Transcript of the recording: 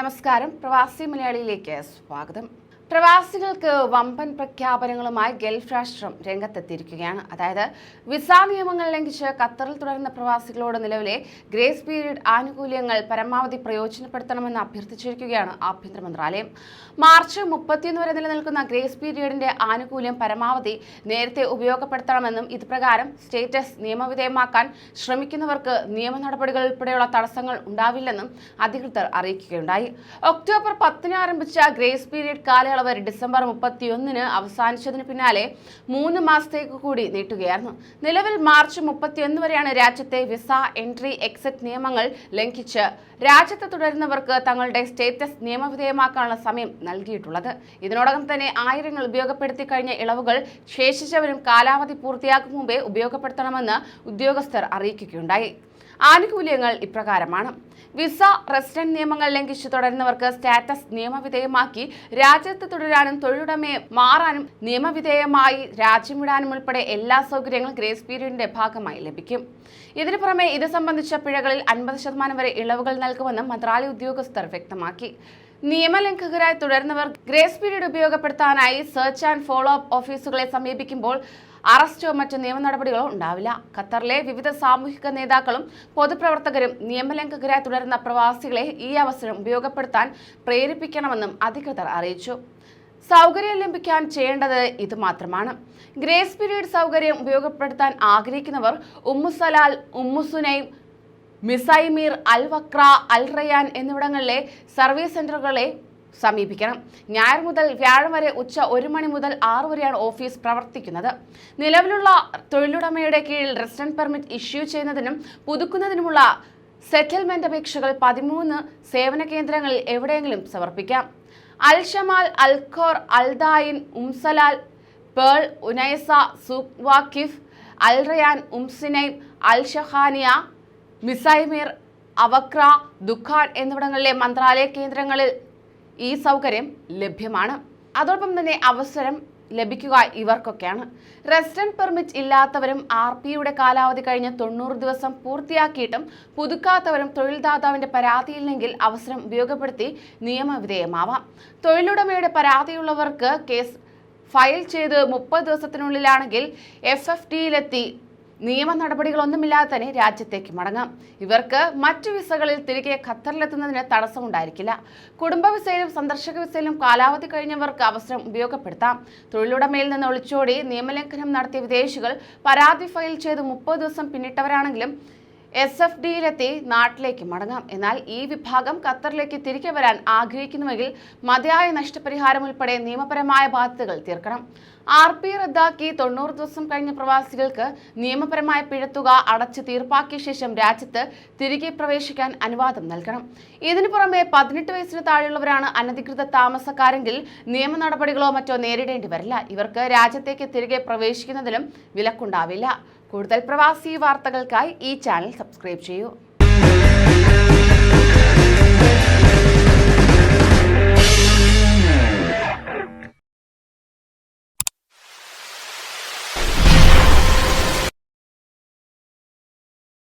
നമസ്കാരം. പ്രവാസി മലയാളിയിലേക്ക് സ്വാഗതം. പ്രവാസികൾക്ക് വമ്പൻ പ്രഖ്യാപനങ്ങളുമായി ഗൾഫ് രാഷ്ട്രം രംഗത്തെത്തിയിരിക്കുകയാണ്. അതായത് വിസ നിയമങ്ങൾ ലംഘിച്ച് ഖത്തറിൽ തുടരുന്ന പ്രവാസികളോട് നിലവിലെ ഗ്രേസ് പീരീഡ് ആനുകൂല്യങ്ങൾ പരമാവധി പ്രയോജനപ്പെടുത്തണമെന്ന് അഭ്യർത്ഥിച്ചിരിക്കുകയാണ് ആഭ്യന്തര മന്ത്രാലയം. മാർച്ച് 31 വരെ നിലനിൽക്കുന്ന ഗ്രേസ് പീരീഡിന്റെ ആനുകൂല്യം പരമാവധി നേരത്തെ ഉപയോഗപ്പെടുത്തണമെന്നും ഇതുപ്രകാരം സ്റ്റേറ്റസ് നിയമവിധേയമാക്കാൻ ശ്രമിക്കുന്നവർക്ക് നിയമ നടപടികൾ ഉൾപ്പെടെയുള്ള തടസ്സങ്ങൾ ഉണ്ടാവില്ലെന്നും അധികൃതർ അറിയിക്കുകയുണ്ടായി. ഒക്ടോബർ 10 ആരംഭിച്ച ഗ്രേസ് പീരീഡ് കാലയളവ് ഡിസംബർ 31 അവസാനിച്ചതിന് പിന്നാലെ 3 മാസത്തേക്ക് കൂടി നീട്ടുകയായിരുന്നു. നിലവിൽ മാർച്ച് 31 വരെയാണ് രാജ്യത്തെ വിസ എൻട്രി എക്സിറ്റ് നിയമങ്ങൾ ലംഘിച്ച് രാജ്യത്ത് തുടരുന്നവർക്ക് തങ്ങളുടെ സ്റ്റേറ്റസ് നിയമവിധേയമാക്കാനുള്ള സമയം നൽകിയിട്ടുള്ളത്. ഇതിനോടകം തന്നെ ആയിരങ്ങൾ ഉപയോഗപ്പെടുത്തി കഴിഞ്ഞ ഇളവുകൾ ശേഷിച്ചവരും കാലാവധി പൂർത്തിയാക്കും മുമ്പേ ഉപയോഗപ്പെടുത്തണമെന്ന് ഉദ്യോഗസ്ഥർ അറിയിക്കുകയുണ്ടായി. ആനുകൂല്യങ്ങൾ ഇപ്രകാരമാണ്. വിസ റെസിഡന്റ് നിയമങ്ങൾ ലംഘിച്ചു തുടരുന്നവർക്ക് സ്റ്റാറ്റസ് നിയമവിധേയമാക്കി രാജ്യത്ത് തുടരാനും തൊഴിലുടമയെ മാറാനും നിയമവിധേയമായി രാജ്യം വിടാനും ഉൾപ്പെടെ എല്ലാ സൗകര്യങ്ങളും ഗ്രേസ് പീരീഡിന്റെ ഭാഗമായി ലഭിക്കും. ഇതിനു പുറമെ ഇത് സംബന്ധിച്ച പിഴകളിൽ 50% വരെ ഇളവുകൾ നൽകുമെന്നും മന്ത്രാലയ ഉദ്യോഗസ്ഥർ വ്യക്തമാക്കി. നിയമലംഘകരായി തുടരുന്നവർ ഗ്രേസ് പീരീഡ് ഉപയോഗപ്പെടുത്താനായി സെർച്ച് ആൻഡ് ഫോളോ അപ്പ് ഓഫീസുകളെ സമീപിക്കുമ്പോൾ അറസ്റ്റോ മറ്റ് നിയമ നടപടികളോ ഉണ്ടാവില്ല. ഖത്തറിലെ വിവിധ സാമൂഹിക നേതാക്കളും പൊതുപ്രവർത്തകരും നിയമലംഘകരായി തുടരുന്ന പ്രവാസികളെ ഈ അവസരം ഉപയോഗപ്പെടുത്താൻ പ്രേരിപ്പിക്കണമെന്നും അധികൃതർ അറിയിച്ചു. സൗകര്യം ലഭിക്കാൻ ചെയ്യേണ്ടത് ഇത് മാത്രമാണ്. ഗ്രേസ് പീരീഡ് സൗകര്യം ഉപയോഗപ്പെടുത്താൻ ആഗ്രഹിക്കുന്നവർ ഉമ്മുസലാൽ, ഉമ്മുസുനൈം, മിസൈമീർ, അൽ വക്ര, അൽ റയാൻ എന്നിവിടങ്ങളിലെ സർവീസ് സെന്ററുകളെ സമീപിക്കണം. ഞായർ മുതൽ വ്യാഴം വരെ ഉച്ച 1 മണി മുതൽ 6 വരെയാണ് ഓഫീസ് പ്രവർത്തിക്കുന്നത്. നിലവിലുള്ള തൊഴിലുടമയുടെ കീഴിൽ റെസിഡന്റ് പെർമിറ്റ് ഇഷ്യൂ ചെയ്യുന്നതിനും പുതുക്കുന്നതിനുമുള്ള സെറ്റിൽമെന്റ് അപേക്ഷകൾ 13 സേവന കേന്ദ്രങ്ങളിൽ എവിടെയെങ്കിലും സമർപ്പിക്കാം. അൽ ഷമാൽ, അൽ ഖോർ, അൽ ദായിൻ, ഉംസലാൽ, പേൾ, ഉനൈസ, സൂഖ് വാക്കിഫ്, അൽ റയാൻ, ഉംസിനൈം, അൽ ഷഹാനിയ, മിസൈമീർ, അവക്ര, ദുഖാൻ എന്നിവിടങ്ങളിലെ മന്ത്രാലയ കേന്ദ്രങ്ങളിൽ ഈ സൗകര്യം ലഭ്യമാണ്. അതോടൊപ്പം തന്നെ അവസരം ലഭിക്കുക ഇവർക്കൊക്കെയാണ്. റെസിഡന്റ് പെർമിറ്റ് ഇല്ലാത്തവരും RPയുടെ കാലാവധി കഴിഞ്ഞ് 90 ദിവസം പൂർത്തിയാക്കിയിട്ടും പുതുക്കാത്തവരും തൊഴിൽദാതാവിന്റെ പരാതിയില്ലെങ്കിൽ അവസരം ഉപയോഗപ്പെടുത്തി നിയമവിധേയമാവാം. തൊഴിലുടമയുടെ പരാതിയുള്ളവർക്ക് കേസ് ഫയൽ ചെയ്ത് 30 ദിവസത്തിനുള്ളിലാണെങ്കിൽ FFDയിലെത്തി നിയമ നടപടികളൊന്നുമില്ലാതെ തന്നെ രാജ്യത്തേക്ക് മടങ്ങാം. ഇവർക്ക് മറ്റു വിസകളിൽ തിരികെ ഖത്തറിലെത്തുന്നതിന് തടസ്സമുണ്ടായിരിക്കില്ല. കുടുംബ വിസയിലും സന്ദർശക വിസയിലും കാലാവധി കഴിഞ്ഞവർക്ക് അവസരം ഉപയോഗപ്പെടുത്താം. തൊഴിലുടമയിൽ നിന്ന് ഒളിച്ചോടി നിയമലംഘനം നടത്തിയ വിദേശികൾ പരാതി ഫയൽ ചെയ്ത് 30 ദിവസം പിന്നിട്ടവരാണെങ്കിലും SFDയിലെത്തി നാട്ടിലേക്ക് മടങ്ങാം. എന്നാൽ ഈ വിഭാഗം ഖത്തറിലേക്ക് തിരികെ വരാൻ ആഗ്രഹിക്കുന്നുവെങ്കിൽ മതിയായ നഷ്ടപരിഹാരം ഉൾപ്പെടെ നിയമപരമായ ബാധ്യതകൾ തീർക്കണം. RP റദ്ദാക്കി 90 ദിവസം കഴിഞ്ഞ പ്രവാസികൾക്ക് നിയമപരമായ പിഴത്തുക അടച്ച് തീർപ്പാക്കിയ ശേഷം രാജ്യത്ത് തിരികെ പ്രവേശിക്കാൻ അനുവാദം നൽകണം. ഇതിനു പുറമെ 18 വയസ്സിന് താഴെയുള്ളവരാണ് അനധികൃത താമസക്കാരെങ്കിൽ നിയമ നടപടികളോ മറ്റോ നേരിടേണ്ടി വരില്ല. ഇവർക്ക് രാജ്യത്തേക്ക് തിരികെ പ്രവേശിക്കുന്നതിലും വിലക്കുണ്ടാവില്ല. കൂടുതൽ പ്രവാസി വാർത്തകൾക്കായി ഈ ചാനൽ സബ്സ്ക്രൈബ് ചെയ്യൂ.